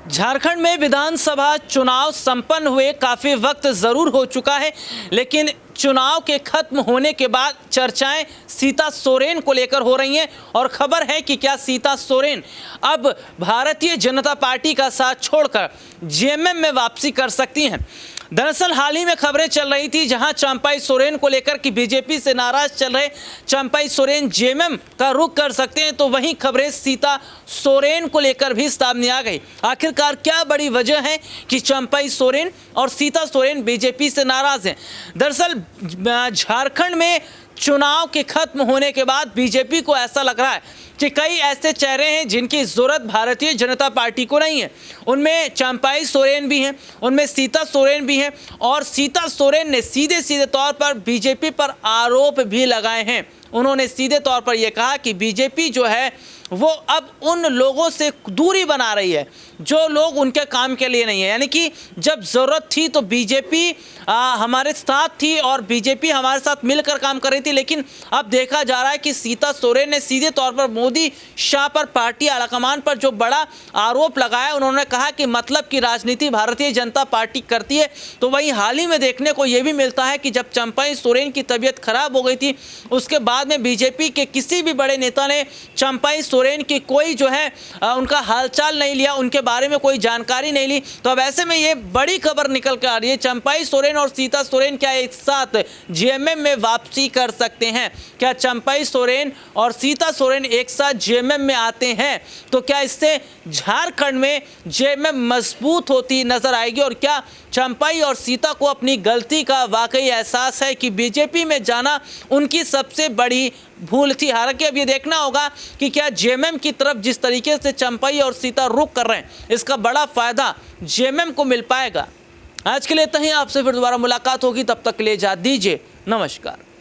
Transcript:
झारखंड में विधानसभा चुनाव संपन्न हुए काफ़ी वक्त ज़रूर हो चुका है, लेकिन चुनाव के खत्म होने के बाद चर्चाएं सीता सोरेन को लेकर हो रही हैं और खबर है कि क्या सीता सोरेन अब भारतीय जनता पार्टी का साथ छोड़कर जेएमएम में वापसी कर सकती हैं। दरअसल हाल ही में खबरें चल रही थी जहां चंपाई सोरेन को लेकर कि बीजेपी से नाराज चल रहे चंपाई सोरेन जेएमएम का रुख कर सकते हैं, तो वहीं खबरें सीता सोरेन को लेकर भी सामने आ गई। आखिरकार क्या बड़ी वजह है कि चंपाई सोरेन और सीता सोरेन बीजेपी से नाराज हैं? दरअसल झारखंड में चुनाव के खत्म होने के बाद बीजेपी को ऐसा लग रहा है कि कई ऐसे चेहरे हैं जिनकी जरूरत भारतीय जनता पार्टी को नहीं है। उनमें चंपाई सोरेन भी हैं, उनमें सीता सोरेन भी हैं और सीता सोरेन ने सीधे सीधे तौर पर बीजेपी पर आरोप भी लगाए हैं। उन्होंने सीधे तौर पर यह कहा कि बीजेपी जो है वो अब उन लोगों से दूरी बना रही है जो लोग उनके काम के लिए नहीं है। यानी कि जब ज़रूरत थी तो बीजेपी हमारे साथ थी और बीजेपी हमारे साथ मिलकर काम कर रही थी, लेकिन अब देखा जा रहा है कि सीता सोरेन ने सीधे तौर पर मोदी शाह पर, पार्टी आलाकमान पर जो बड़ा आरोप लगाया। उन्होंने कहा कि मतलब की राजनीति भारतीय जनता पार्टी करती है। तो वहीं हाल ही में देखने को यह भी मिलता है कि जब चंपाई सोरेन की तबीयत खराब हो गई थी उसके बाद में बीजेपी के किसी भी बड़े नेता ने चंपाई सोरेन की कोई जो है उनका हालचाल नहीं लिया, उनके बारे में कोई जानकारी नहीं ली। तो अब ऐसे में ये बड़ी खबर निकल कर आ रही है, चंपाई सोरेन और सीता सोरेन क्या एक साथ जेएमएम में वापसी कर सकते हैं? क्या चंपाई सोरेन और सीता सोरेन एक साथ जेएमएम में आते हैं तो क्या इससे झारखंड में जेएमएम मजबूत होती नजर आएगी? और क्या चंपाई और सीता को अपनी गलती का वाकई एहसास है कि बीजेपी में जाना उनकी सबसे बड़ी भूल थी? हालांकि अब ये देखना होगा कि क्या जेएमएम की तरफ जिस तरीके से चंपाई और सीता रुख कर रहे हैं इसका बड़ा फायदा जेएमएम को मिल पाएगा। आज के लिए इतना ही, आपसे फिर दोबारा मुलाकात होगी, तब तक के लिए इजाजत दीजिए, नमस्कार।